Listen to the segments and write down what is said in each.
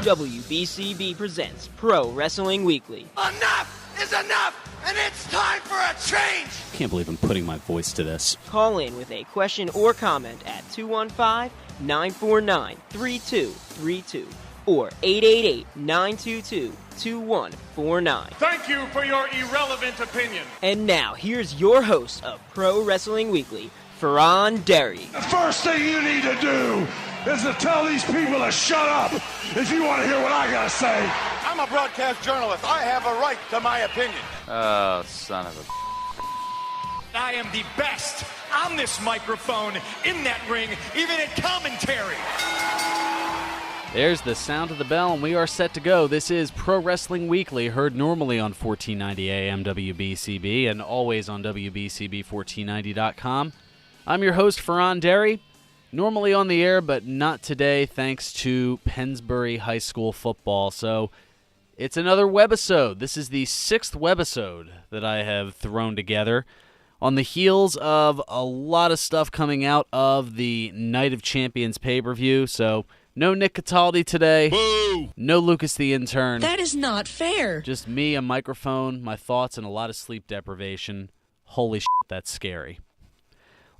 WBCB presents Pro Wrestling Weekly. Enough is enough, and it's time for a change! I can't believe I'm putting my voice to this. Call in with a question or comment at 215-949-3232 or 888-922-2149. Thank you for your irrelevant opinion. And now, here's your host of Pro Wrestling Weekly, Fearon Derry. The first thing you need to do is to tell these people to shut up if you want to hear what I gotta say. I'm a broadcast journalist. I have a right to my opinion. Oh, son of a... I am the best on this microphone, in that ring, even in commentary. There's the sound of the bell, and we are set to go. This is Pro Wrestling Weekly, heard normally on 1490 AM WBCB and always on WBCB1490.com. I'm your host, Fearon Derry, normally on the air, but not today thanks to Pennsbury High School football. So it's another Webisode. This is the 6th Webisode that I have thrown together on the heels of a lot of stuff coming out of the Night of Champions pay-per-view. So no Nick Cataldi today. Boo! No Lucas the intern. That is not fair. Just me, a microphone, my thoughts, and a lot of sleep deprivation. Holy shit, that's scary.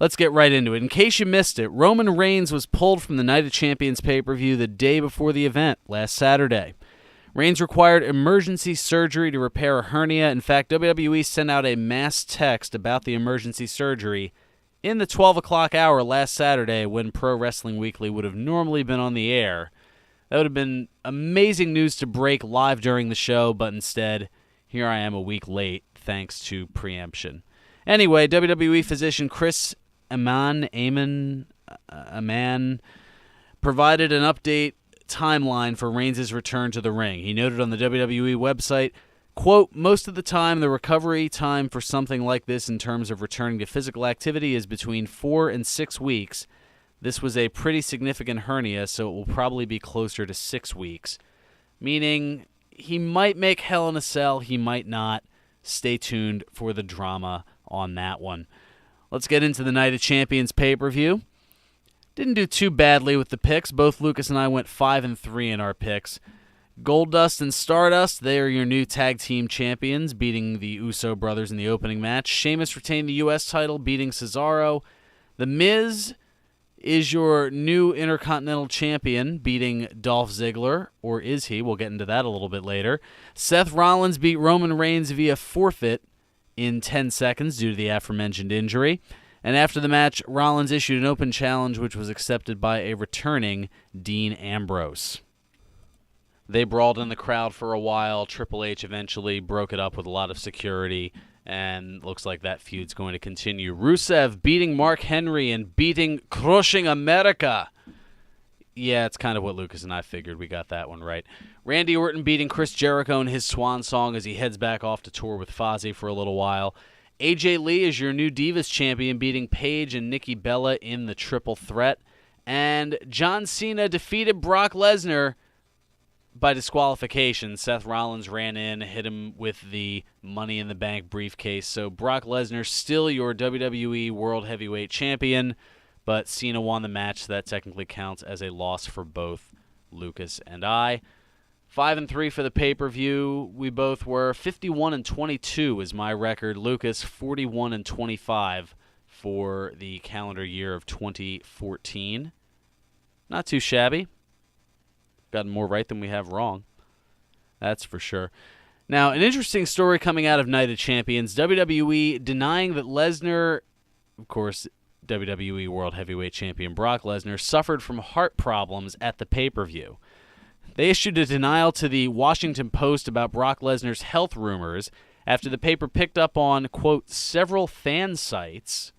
Let's get right into it. In case you missed it, Roman Reigns was pulled from the Night of Champions pay-per-view the day before the event, last Saturday. Reigns required emergency surgery to repair a hernia. In fact, WWE sent out a mass text about the emergency surgery in the 12 o'clock hour last Saturday when Pro Wrestling Weekly would have normally been on the air. That would have been amazing news to break live during the show, but instead, here I am a week late, thanks to preemption. Anyway, WWE physician Chris Aman provided an update timeline for Reigns' return to the ring. He noted on the WWE website, quote, most of the time, the recovery time for something like this in terms of returning to physical activity is between 4 and 6 weeks. This was a pretty significant hernia, so it will probably be closer to 6 weeks. Meaning, he might make Hell in a Cell, he might not. Stay tuned for the drama on that one. Let's get into the Night of Champions pay-per-view. Didn't do too badly with the picks. Both Lucas and I went 5-3 in our picks. Goldust and Stardust, they are your new tag team champions, beating the Uso brothers in the opening match. Sheamus retained the U.S. title, beating Cesaro. The Miz is your new Intercontinental Champion, beating Dolph Ziggler, or is he? We'll get into that a little bit later. Seth Rollins beat Roman Reigns via forfeit in 10 seconds due to the aforementioned injury. And after the match, Rollins issued an open challenge, which was accepted by a returning Dean Ambrose. They brawled in the crowd for a while. Triple H eventually broke it up with a lot of security, and looks like that feud's going to continue. Rusev beating Mark Henry and crushing America. Yeah, it's kind of what Lucas and I figured. We got that one right. Randy Orton beating Chris Jericho in his swan song as he heads back off to tour with Fozzy for a little while. AJ Lee is your new Divas champion, beating Paige and Nikki Bella in the triple threat. And John Cena defeated Brock Lesnar by disqualification. Seth Rollins ran in, hit him with the Money in the Bank briefcase. So Brock Lesnar still your WWE World Heavyweight Champion, but Cena won the match, so that technically counts as a loss for both Lucas and I. 5-3 for the pay-per-view. We both were 51-22 is my record. Lucas 41-25 for the calendar year of 2014. Not too shabby. Gotten more right than we have wrong. That's for sure. Now, an interesting story coming out of Night of Champions. WWE denying that Lesnar, of course, WWE World Heavyweight Champion Brock Lesnar, suffered from heart problems at the pay-per-view. They issued a denial to the Washington Post about Brock Lesnar's health rumors after the paper picked up on, quote, several fan sites,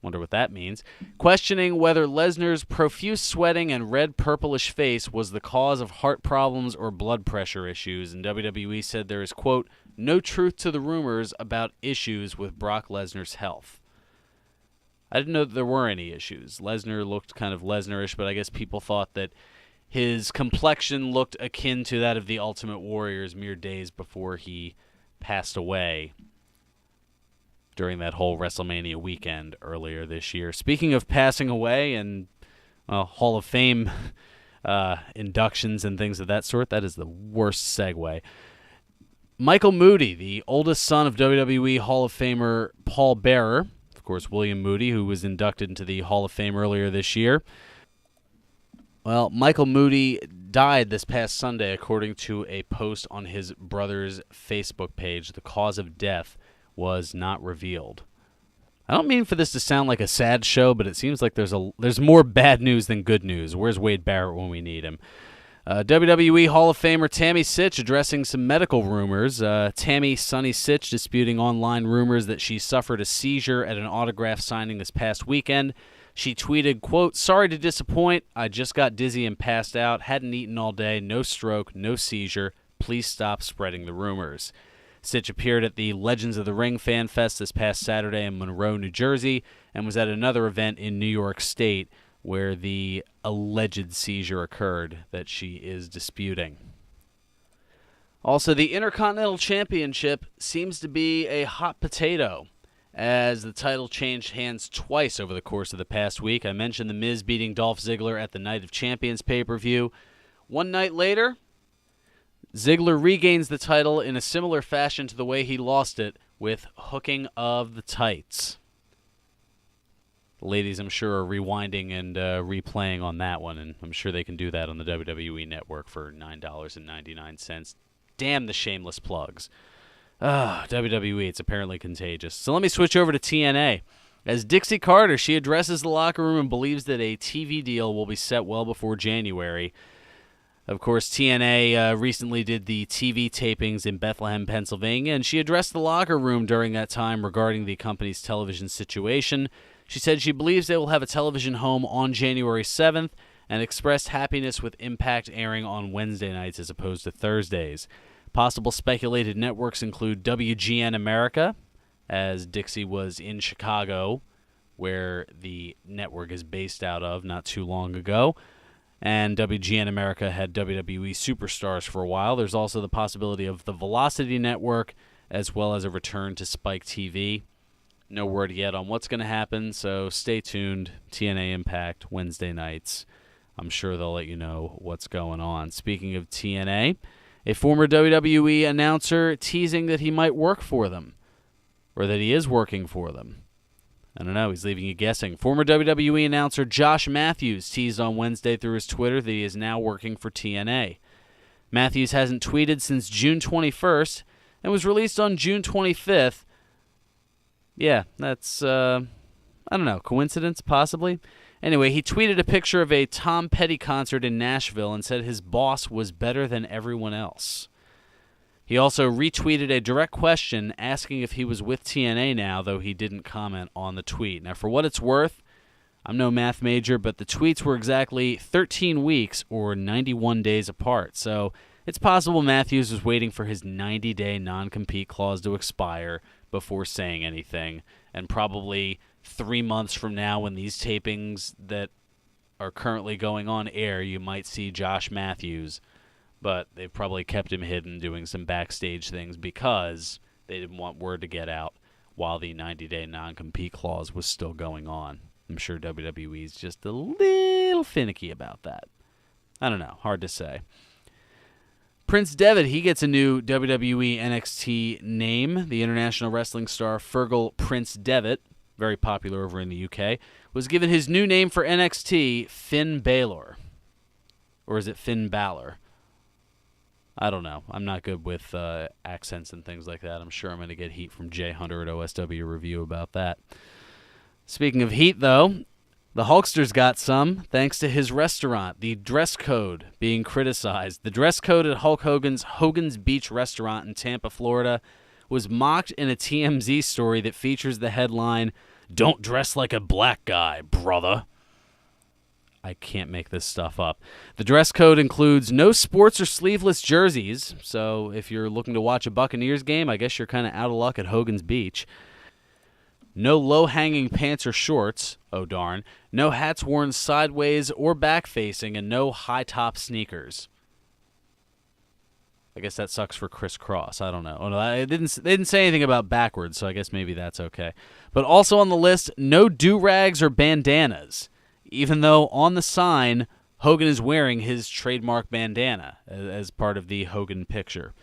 wonder what that means, questioning whether Lesnar's profuse sweating and red purplish face was the cause of heart problems or blood pressure issues, and WWE said there is, quote, no truth to the rumors about issues with Brock Lesnar's health. I didn't know that there were any issues. Lesnar looked kind of Lesnar-ish, but I guess people thought that his complexion looked akin to that of the Ultimate Warrior's mere days before he passed away during that whole WrestleMania weekend earlier this year. Speaking of passing away and Hall of Fame inductions and things of that sort. That is the worst segue. Michael Moody, the oldest son of WWE Hall of Famer Paul Bearer, of course, William Moody, who was inducted into the Hall of Fame earlier this year. Well, Michael Moody died this past Sunday, according to a post on his brother's Facebook page. The cause of death was not revealed. I don't mean for this to sound like a sad show, but it seems like there's more bad news than good news. Where's Wade Barrett when we need him? WWE Hall of Famer Tammy Sytch addressing some medical rumors. Tammy Sunny Sytch disputing online rumors that she suffered a seizure at an autograph signing this past weekend. She tweeted, quote, "Sorry to disappoint. I just got dizzy and passed out. Hadn't eaten all day. No stroke, no seizure. Please stop spreading the rumors." Sytch appeared at the Legends of the Ring Fan Fest this past Saturday in Monroe, New Jersey, and was at another event in New York State where the alleged seizure occurred that she is disputing. Also, the Intercontinental Championship seems to be a hot potato, as the title changed hands twice over the course of the past week. I mentioned The Miz beating Dolph Ziggler at the Night of Champions pay-per-view. One night later, Ziggler regains the title in a similar fashion to the way he lost it, with hooking of the tights. The ladies, I'm sure, are rewinding and replaying on that one, and I'm sure they can do that on the WWE Network for $9.99. Damn the shameless plugs. WWE, it's apparently contagious. So let me switch over to TNA. As Dixie Carter, she addresses the locker room and believes that a TV deal will be set well before January. Of course, TNA recently did the TV tapings in Bethlehem, Pennsylvania, and she addressed the locker room during that time regarding the company's television situation. She said she believes they will have a television home on January 7th and expressed happiness with Impact airing on Wednesday nights as opposed to Thursdays. Possible speculated networks include WGN America, as Dixie was in Chicago, where the network is based out of not too long ago. And WGN America had WWE Superstars for a while. There's also the possibility of the Velocity Network, as well as a return to Spike TV. No word yet on what's going to happen, so stay tuned. TNA Impact, Wednesday nights. I'm sure they'll let you know what's going on. Speaking of TNA, a former WWE announcer teasing that he might work for them, or that he is working for them. I don't know, he's leaving you guessing. Former WWE announcer Josh Matthews teased on Wednesday through his Twitter that he is now working for TNA. Matthews hasn't tweeted since June 21st and was released on June 25th. Yeah, that's, I don't know, coincidence, possibly? Anyway, he tweeted a picture of a Tom Petty concert in Nashville and said his boss was better than everyone else. He also retweeted a direct question asking if he was with TNA now, though he didn't comment on the tweet. Now, for what it's worth, I'm no math major, but the tweets were exactly 13 weeks or 91 days apart. So it's possible Matthews was waiting for his 90-day non-compete clause to expire before saying anything. And probably 3 months from now, when these tapings that are currently going on air, you might see Josh Matthews. But they've probably kept him hidden doing some backstage things because they didn't want word to get out while the 90-day non-compete clause was still going on. I'm sure WWE's just a little finicky about that. I don't know. Hard to say. Prince Devitt, he gets a new WWE NXT name. The international wrestling star Fergal Prince Devitt, very popular over in the UK, was given his new name for NXT, Finn Balor. Or is it Finn Balor? I don't know. I'm not good with accents and things like that. I'm sure I'm going to get heat from Jay Hunter at OSW Review about that. Speaking of heat, though, the Hulkster's got some, thanks to his restaurant, the dress code being criticized. The dress code at Hulk Hogan's Hogan's Beach restaurant in Tampa, Florida, was mocked in a TMZ story that features the headline, "Don't dress like a black guy, brother." I can't make this stuff up. The dress code includes no sports or sleeveless jerseys, so if you're looking to watch a Buccaneers game, I guess you're kind of out of luck at Hogan's Beach. No low-hanging pants or shorts, oh darn. No hats worn sideways or back-facing, and no high-top sneakers. I guess that sucks for Chris Cross. I don't know. Oh, no, they didn't say anything about backwards, so I guess maybe that's okay. But also on the list, no do-rags or bandanas, even though on the sign, Hogan is wearing his trademark bandana as part of the Hogan picture.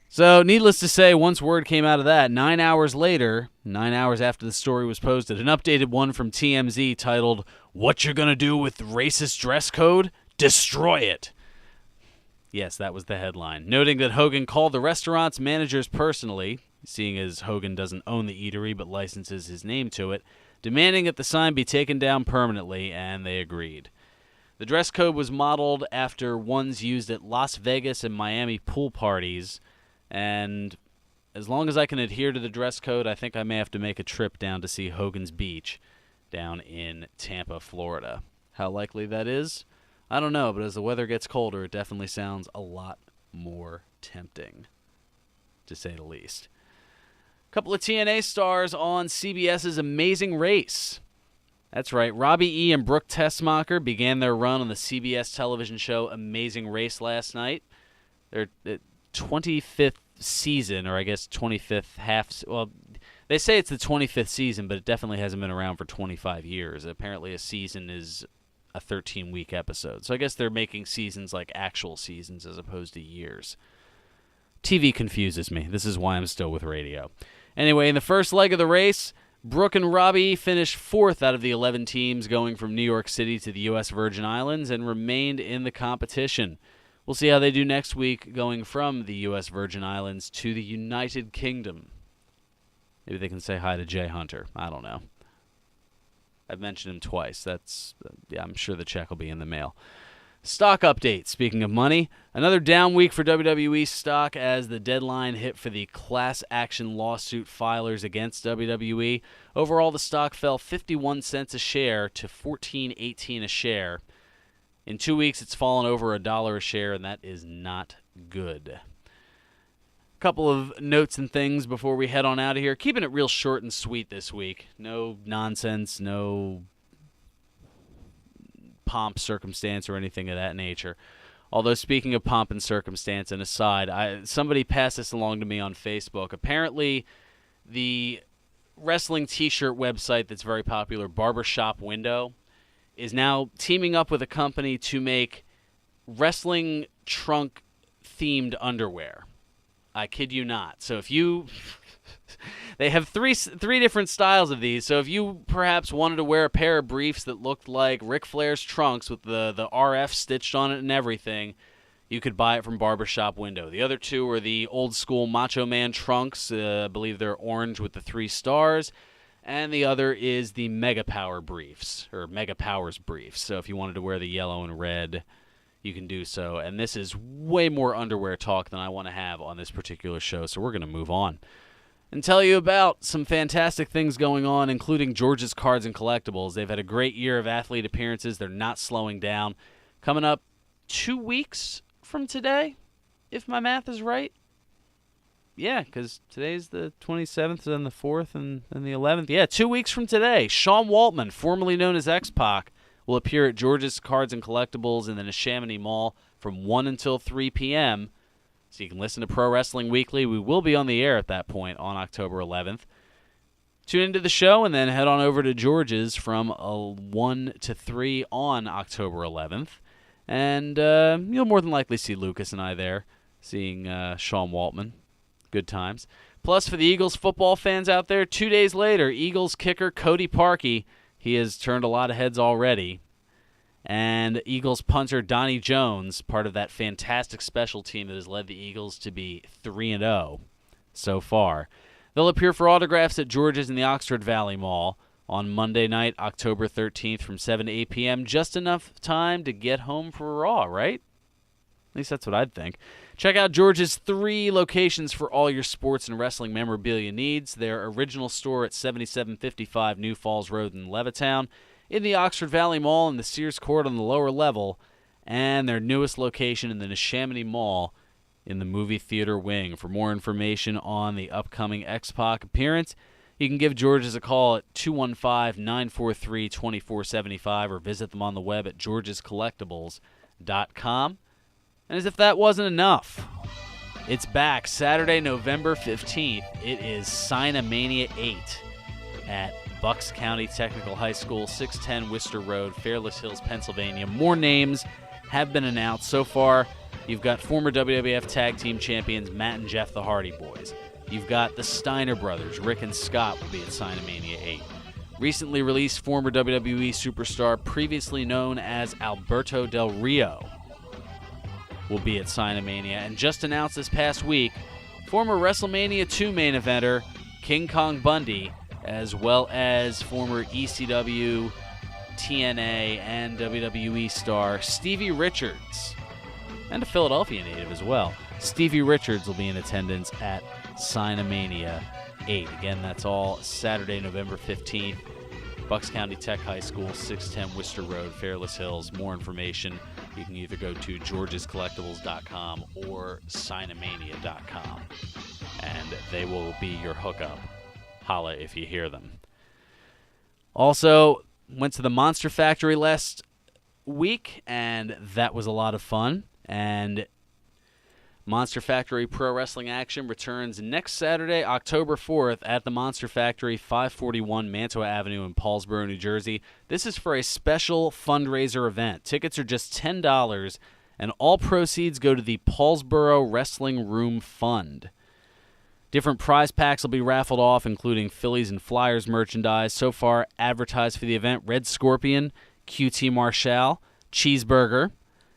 So, needless to say, once word came out of that, 9 hours later, 9 hours after the story was posted, an updated one from TMZ titled, "What You Gonna Do with Racist Dress Code? Destroy It." Yes, that was the headline, noting that Hogan called the restaurant's managers personally, seeing as Hogan doesn't own the eatery but licenses his name to it, demanding that the sign be taken down permanently, and they agreed. The dress code was modeled after ones used at Las Vegas and Miami pool parties, and as long as I can adhere to the dress code, I think I may have to make a trip down to see Hogan's Beach down in Tampa, Florida. How likely that is? I don't know, but as the weather gets colder, it definitely sounds a lot more tempting, to say the least. A couple of TNA stars on CBS's Amazing Race. That's right, Robbie E. and Brooke Tessmacher began their run on the CBS television show Amazing Race last night. Their 25th season, or I guess 25th half. Well, they say it's the 25th season, but it definitely hasn't been around for 25 years. Apparently a season is a 13-week episode. So I guess they're making seasons like actual seasons as opposed to years. TV confuses me. This is why I'm still with radio. Anyway, in the first leg of the race, Brooke and Robbie finished 4th out of the 11 teams going from New York City to the U.S. Virgin Islands and remained in the competition. We'll see how they do next week going from the U.S. Virgin Islands to the United Kingdom. Maybe they can say hi to Jay Hunter. I don't know. I've mentioned him twice. I'm sure the check will be in the mail. Stock update. Speaking of money, another down week for WWE stock as the deadline hit for the class action lawsuit filers against WWE. Overall, the stock fell 51 cents a share to $14.18 a share. In 2 weeks, it's fallen over $1 a share, and that is not good. A couple of notes and things before we head on out of here. Keeping it real short and sweet this week. No nonsense, no pomp, circumstance, or anything of that nature. Although, speaking of pomp and circumstance, and aside, somebody passed this along to me on Facebook. Apparently, the wrestling t-shirt website that's very popular, Barbershop Window, is now teaming up with a company to make wrestling trunk-themed underwear. I kid you not. So if you... they have three different styles of these. So if you perhaps wanted to wear a pair of briefs that looked like Ric Flair's trunks with the RF stitched on it and everything, you could buy it from Barbershop Window. The other two are the old-school Macho Man trunks. I believe they're orange with the 3 stars. And the other is the Mega Power briefs, or Mega Powers briefs. So if you wanted to wear the yellow and red, you can do so. And this is way more underwear talk than I want to have on this particular show, so we're going to move on and tell you about some fantastic things going on, including George's Cards and Collectibles. They've had a great year of athlete appearances. They're not slowing down. Coming up 2 weeks from today, if my math is right. Yeah, because today's the 27th and the 4th and the 11th. Yeah, 2 weeks from today, Sean Waltman, formerly known as X-Pac, will appear at George's Cards and Collectibles in the Neshaminy Mall from 1 until 3 p.m. So you can listen to Pro Wrestling Weekly. We will be on the air at that point on October 11th. Tune into the show and then head on over to George's from 1 to 3 on October 11th. And you'll more than likely see Lucas and I there, seeing Sean Waltman. Good times. Plus, for the Eagles football fans out there, 2 days later, Eagles kicker Cody Parkey, he has turned a lot of heads already, and Eagles punter Donnie Jones, part of that fantastic special team that has led the Eagles to be 3-0 so far. They'll appear for autographs at George's in the Oxford Valley Mall on Monday night, October 13th from 7 to 8 p.m., just enough time to get home for Raw, right? At least that's what I'd think. Check out George's 3 locations for all your sports and wrestling memorabilia needs. Their original store at 7755 New Falls Road in Levittown, in the Oxford Valley Mall and the Sears Court on the lower level, and their newest location in the Neshaminy Mall in the movie theater wing. For more information on the upcoming X-Pac appearance, you can give George's a call at 215-943-2475 or visit them on the web at georgescollectibles.com. And as if that wasn't enough, it's back Saturday, November 15th. It is Sign-A-Mania 8 at Bucks County Technical High School, 610 Worcester Road, Fairless Hills, Pennsylvania. More names have been announced. So far, you've got former WWF Tag Team Champions Matt and Jeff the Hardy Boys. You've got the Steiner Brothers. Rick and Scott will be at Sinomania 8. Recently released former WWE superstar, previously known as Alberto Del Rio, will be at Sinomania. And just announced this past week, former WrestleMania 2 main eventer King Kong Bundy, as well as former ECW, TNA, and WWE star Stevie Richards, and a Philadelphia native as well. Stevie Richards will be in attendance at Sinomania 8. Again, that's all Saturday, November 15th. Bucks County Tech High School, 610 Worcester Road, Fairless Hills. More information, you can either go to georgescollectibles.com or sinomania.com, and they will be your hookup. Holla if you hear them. Also, went to the Monster Factory last week, and that was a lot of fun. And Monster Factory Pro Wrestling action returns next Saturday, October 4th, at the Monster Factory, 541 Mantua Avenue in Paulsboro, New Jersey. This is for a special fundraiser event. Tickets are just $10, and all proceeds go to the Paulsboro Wrestling Room Fund. Different prize packs will be raffled off, including Phillies and Flyers merchandise. So far, advertised for the event, Red Scorpion, QT Marshall, Cheeseburger,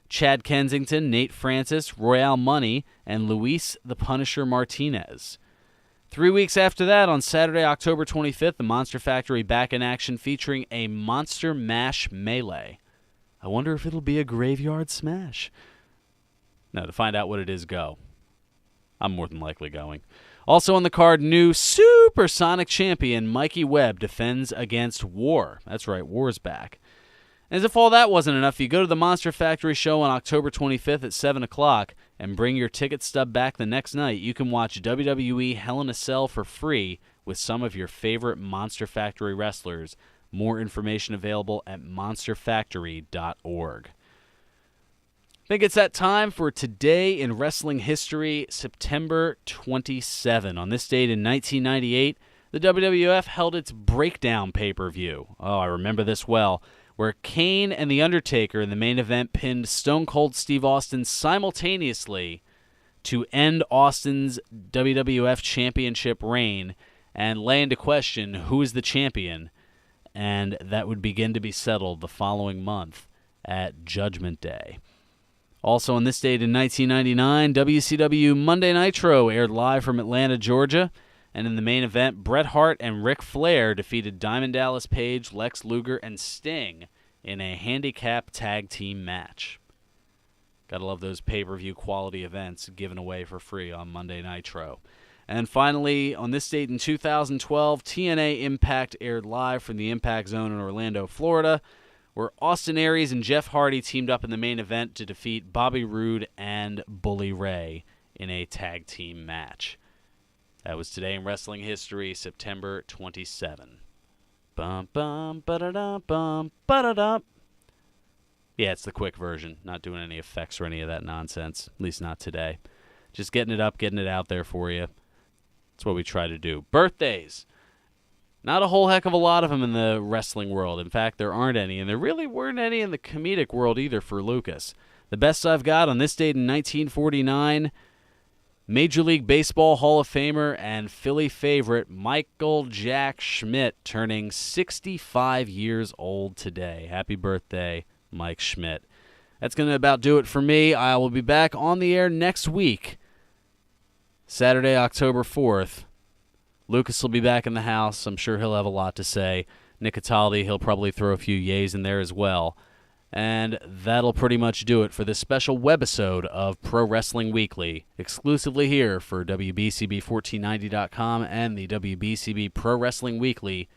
Chad Kensington, Nate Francis, Royale Money, and Luis the Punisher Martinez. 3 weeks after that, on Saturday, October 25th, the Monster Factory back in action featuring a Monster Mash Melee. I wonder if it'll be a graveyard smash. Now, to find out what it is, go. I'm more than likely going. Also on the card, new Supersonic champion Mikey Webb defends against War. That's right, War's back. As if all that wasn't enough, you go to the Monster Factory show on October 25th at 7 o'clock and bring your ticket stub back the next night. You can watch WWE Hell in a Cell for free with some of your favorite Monster Factory wrestlers. More information available at monsterfactory.org. I think it's that time for Today in Wrestling History, September 27. On this date in 1998, the WWF held its Breakdown pay-per-view. Oh, I remember this well. Where Kane and The Undertaker in the main event pinned Stone Cold Steve Austin simultaneously to end Austin's WWF Championship reign and lay into question who is the champion, and that would begin to be settled the following month at Judgment Day. Also on this date in 1999, WCW Monday Nitro aired live from Atlanta, Georgia. And in the main event, Bret Hart and Ric Flair defeated Diamond Dallas Page, Lex Luger, and Sting in a handicap tag team match. Gotta love those pay-per-view quality events given away for free on Monday Nitro. And finally, on this date in 2012, TNA Impact aired live from the Impact Zone in Orlando, Florida, where Austin Aries and Jeff Hardy teamed up in the main event to defeat Bobby Roode and Bully Ray in a tag team match. That was Today in Wrestling History, September 27. Bum bum ba-da-dum bum ba-da-dum. Yeah, it's the quick version. Not doing any effects or any of that nonsense. At least not today. Just getting it up, getting it out there for you. That's what we try to do. Birthdays. Not a whole heck of a lot of them in the wrestling world. In fact, there aren't any. And there really weren't any in the comedic world either for Lucas. The best I've got on this date in 1949... Major League Baseball Hall of Famer and Philly favorite Michael Jack Schmidt turning 65 years old today. Happy birthday, Mike Schmidt. That's going to about do it for me. I will be back on the air next week, Saturday, October 4th. Lucas will be back in the house. I'm sure he'll have a lot to say. Nick Cataldi, he'll probably throw a few yays in there as well. And that'll pretty much do it for this special webisode of Pro Wrestling Weekly, exclusively here for WBCB1490.com and the WBCB Pro Wrestling Weekly